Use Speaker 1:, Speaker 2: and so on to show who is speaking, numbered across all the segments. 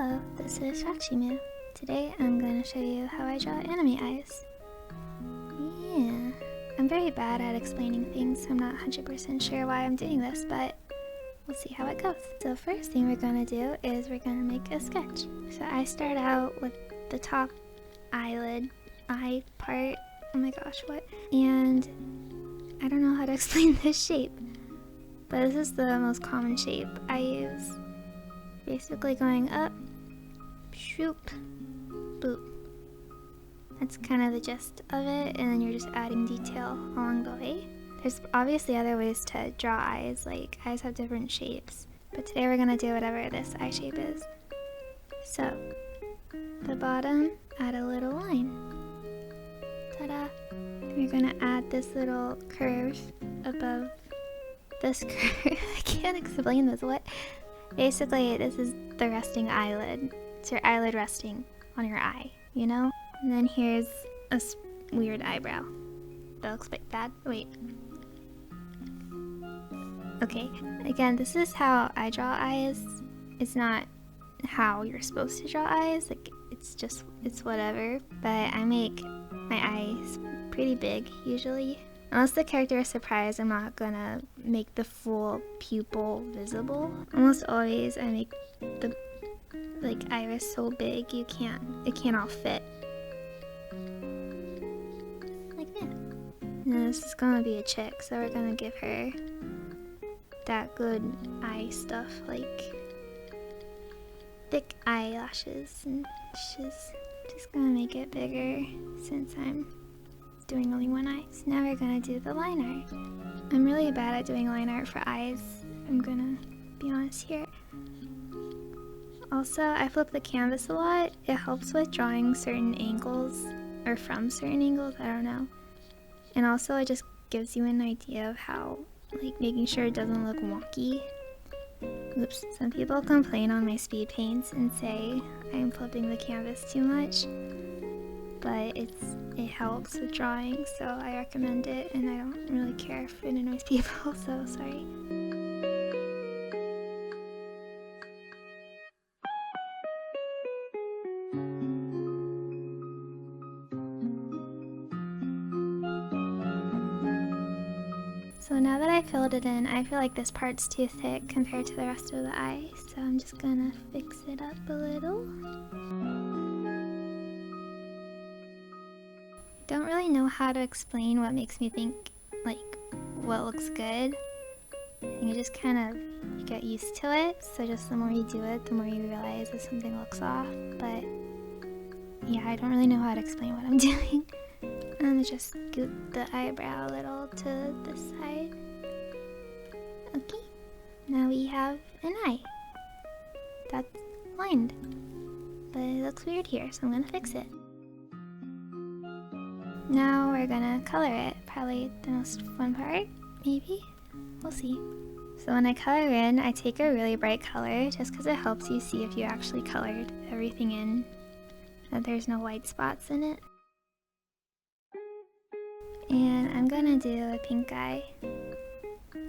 Speaker 1: Hello, this is Shachimu. Today I'm going to show you how I draw anime eyes. Yeah, I'm very bad at explaining things, so I'm not 100% sure why I'm doing this, but we'll see how it goes. So first thing we're going to do is we're going to make a sketch. So I start out with the top eyelid, eye part, oh my gosh, what? And I don't know how to explain this shape, but this is the most common shape I use. Basically going up, shoop, boop. That's kind of the gist of it, and then you're just adding detail along the way. There's obviously other ways to draw eyes, like eyes have different shapes, but today we're gonna do whatever this eye shape is. So, the bottom, add a little line. Ta-da! And you're gonna add this little curve above this curve. I can't explain this, what? Basically, this is the resting eyelid. It's your eyelid resting on your eye, you know? And then here's a weird eyebrow. That looks like that. Wait. Okay, again, this is how I draw eyes. It's not how you're supposed to draw eyes. Like, it's whatever. But I make my eyes pretty big, usually. Unless the character is surprised, I'm not gonna make the full pupil visible. Almost always I make the iris so big it can't all fit. Like that. And this is gonna be a chick, so we're gonna give her that good eye stuff, like thick eyelashes, and she's just gonna make it bigger since I'm doing only one eye. So now we're gonna do the line art. I'm really bad at doing line art for eyes, I'm gonna be honest here. Also, I flip the canvas a lot. It helps with drawing certain angles, or from certain angles, I don't know. And also it just gives you an idea of how, like, making sure it doesn't look wonky. Oops, some people complain on my speed paints and say I'm flipping the canvas too much, but it helps with drawing, so I recommend it, and I don't really care if it annoys people, so sorry. So now that I filled it in, I feel like this part's too thick compared to the rest of the eye, so I'm just gonna fix it up a little. Don't really know how to explain what makes me think, like, what looks good. I think you just kind of get used to it, so just the more you do it, the more you realize if something looks off, but yeah, I don't really know how to explain what I'm doing. I'm gonna just scoot the eyebrow a little to this side. Okay, now we have an eye that's lined, but it looks weird here, so I'm gonna fix it. Now we're gonna color it, probably the most fun part, maybe? We'll see. So when I color in, I take a really bright color just because it helps you see if you actually colored everything in, that there's no white spots in it. And I'm gonna do a pink eye.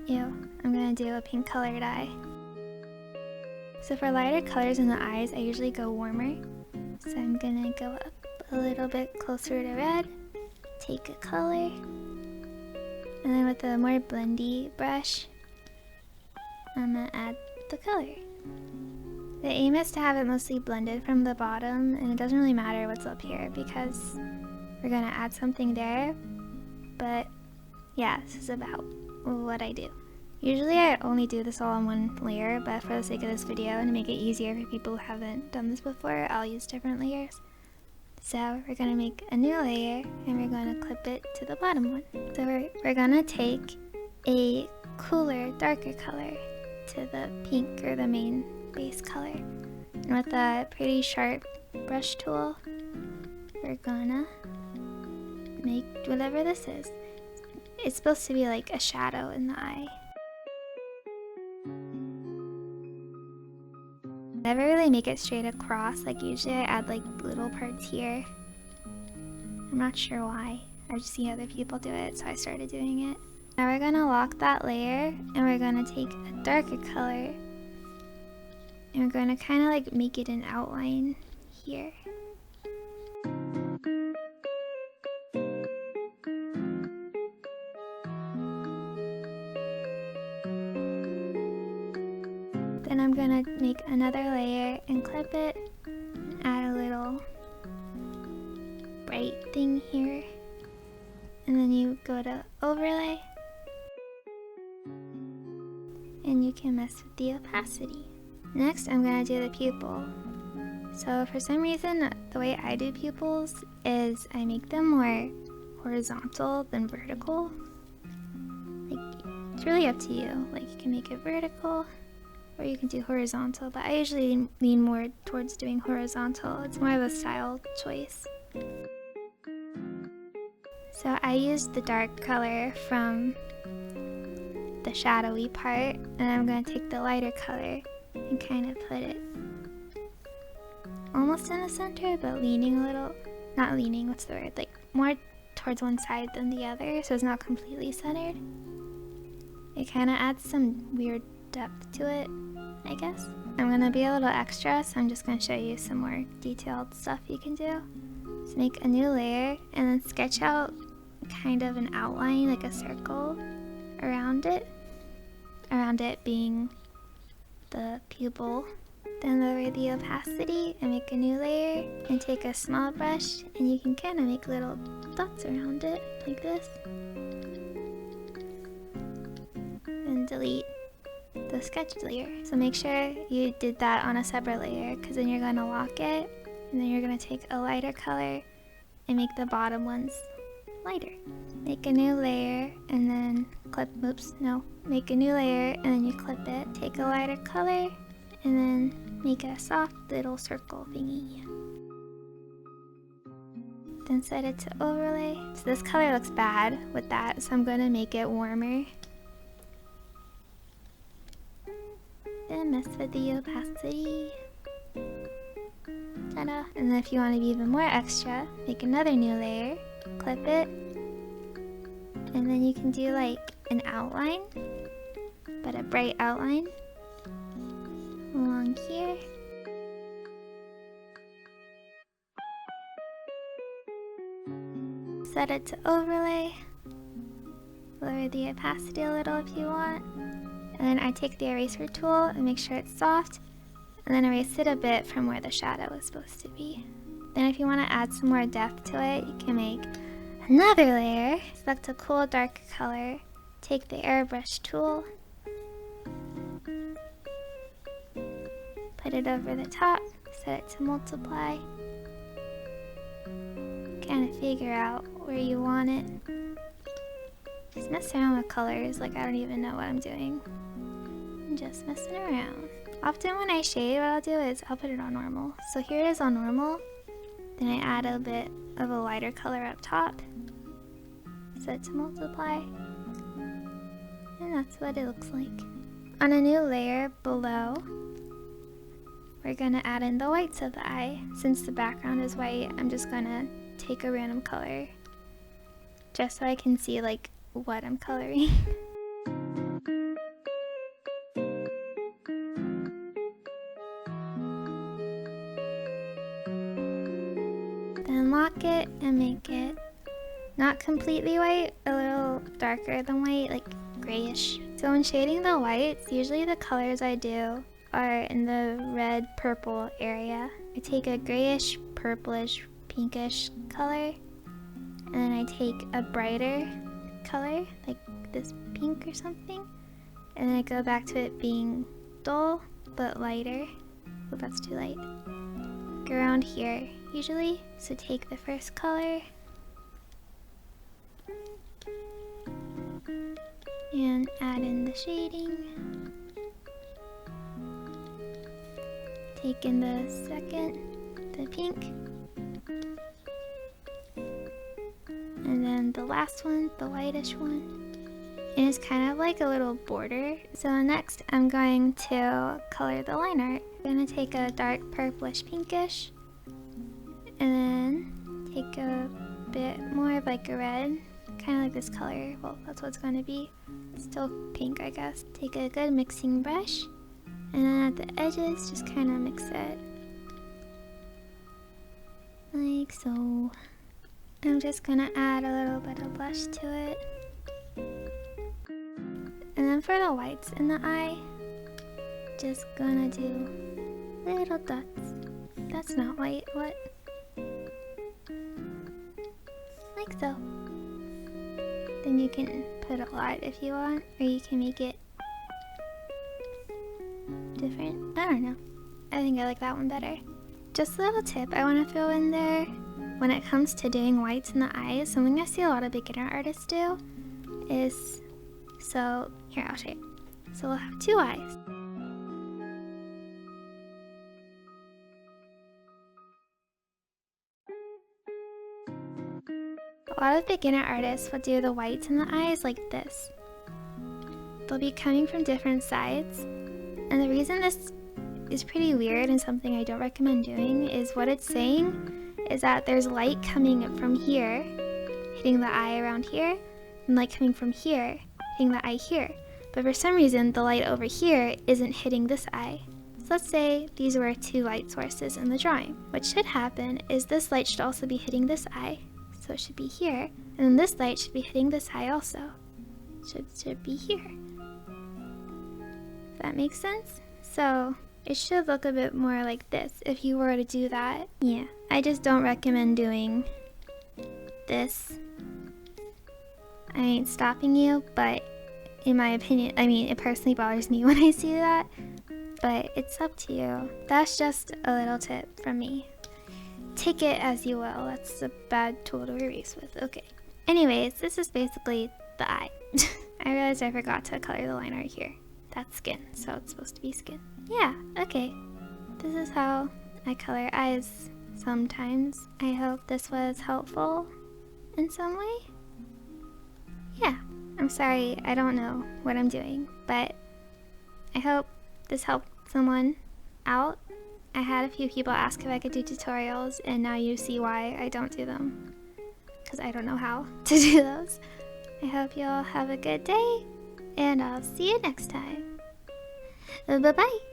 Speaker 1: Ew, I'm gonna do a pink colored eye. So for lighter colors in the eyes, I usually go warmer. So I'm gonna go up a little bit closer to red. Take a color, and then with a more blendy brush, I'm gonna add the color. The aim is to have it mostly blended from the bottom, and it doesn't really matter what's up here because we're gonna add something there, but yeah, this is about what I do. Usually I only do this all on one layer, but for the sake of this video and to make it easier for people who haven't done this before, I'll use different layers. So we're gonna make a new layer and we're gonna clip it to the bottom one. So we're gonna take a cooler, darker color to the pink or the main base color. And with a pretty sharp brush tool, we're gonna make whatever this is. It's supposed to be like a shadow in the eye. Never really make it straight across, like usually I add like little parts here. I'm not sure why, I've just seen other people do it, so I started doing it. Now we're gonna lock that layer and we're gonna take a darker color And we're going to kind of like make it an outline here. Then I'm going to make another layer and clip it, and add a little bright thing here. And then you go to overlay, and you can mess with the opacity. Next, I'm going to do the pupil. So for some reason, the way I do pupils is I make them more horizontal than vertical. Like, it's really up to you. Like, you can make it vertical, or you can do horizontal, but I usually lean more towards doing horizontal. It's more of a style choice. So I used the dark color from the shadowy part, and I'm going to take the lighter color and kind of put it almost in the center, but leaning a little, not leaning, what's the word, like more towards one side than the other, so it's not completely centered. It kind of adds some weird depth to it, I guess. I'm going to be a little extra, so I'm just going to show you some more detailed stuff you can do. So make a new layer and then sketch out kind of an outline, like a circle around it being the pupil. Then lower the opacity and make a new layer and take a small brush, and you can kind of make little dots around it like this. And delete the sketch layer. So make sure you did that on a separate layer, because then you're going to lock it, and then you're going to take a lighter color and make the bottom ones lighter. Make a new layer and then clip, make a new layer and then you clip it. Take a lighter color and then make a soft little circle thingy. Then set it to overlay. So this color looks bad with that, so I'm going to make it warmer. Then mess with the opacity. Ta-da! And then if you want to be even more extra, make another new layer, clip it, and then you can do like an outline, but a bright outline along here. Set it to overlay, lower the opacity a little if you want, and then I take the eraser tool and make sure it's soft, and then erase it a bit from where the shadow is supposed to be. Then if you want to add some more depth to it, you can make another layer. Select a cool dark color, take the airbrush tool, put it over the top, set it to multiply, kind of figure out where you want it. Just mess around with colors like I don't even know what I'm doing. I'm just messing around. Often when I shade, what I'll do is I'll put it on normal. So here it is on normal. Then I add a bit of a lighter color up top, set to multiply, and that's what it looks like. On a new layer below, we're gonna add in the whites of the eye. Since the background is white, I'm just gonna take a random color just so I can see like what I'm coloring. Then lock it and make it not completely white, a little darker than white, like grayish. So when shading the whites, usually the colors I do are in the red purple area. I take a grayish, purplish, pinkish color, and then I take a brighter color, like this pink or something, and then I go back to it being dull but lighter. Oh, that's too light. Go around here usually, so take the first color and add in the shading. Take in the second, the pink, and then the last one, the whitish one. And it's kind of like a little border. So next I'm going to color the line art. I'm going to take a dark purplish pinkish and then take a bit more of like a red, kind of like this color. Well, that's what it's going to be. It's still pink, I guess. Take a good mixing brush And then at the edges, just kind of mix it. Like so. I'm just gonna add a little bit of blush to it. And then for the whites in the eye, just gonna do little dots. That's not white, what? Like so. Then you can put a lot if you want, or you can make it different. I don't know. I think I like that one better. Just a little tip I want to throw in there. When it comes to doing whites in the eyes, something I see a lot of beginner artists do is, so here I'll show you. So we'll have two eyes. A lot of beginner artists will do the whites in the eyes like this. They'll be coming from different sides, and the reason this is pretty weird and something I don't recommend doing is what it's saying is that there's light coming from here, hitting the eye around here, and light coming from here, hitting the eye here. But for some reason, the light over here isn't hitting this eye. So let's say these were two light sources in the drawing. What should happen is this light should also be hitting this eye. So it should be here, and then this light should be hitting this eye also. Should be here. Does that make sense? So it should look a bit more like this if you were to do that. Yeah, I just don't recommend doing this. I ain't stopping you, but in my opinion, I mean, it personally bothers me when I see that, but it's up to you. That's just a little tip from me. Take it as you will. That's a bad tool to erase with. Okay. Anyways, this is basically the eye. I realized I forgot to color the line right here. That's skin, so it's supposed to be skin. Yeah, okay. This is how I color eyes sometimes. I hope this was helpful in some way. Yeah, I'm sorry, I don't know what I'm doing, but I hope this helped someone out. I had a few people ask if I could do tutorials, and now you see why I don't do them. Because I don't know how to do those. I hope you all have a good day, and I'll see you next time. Bye-bye.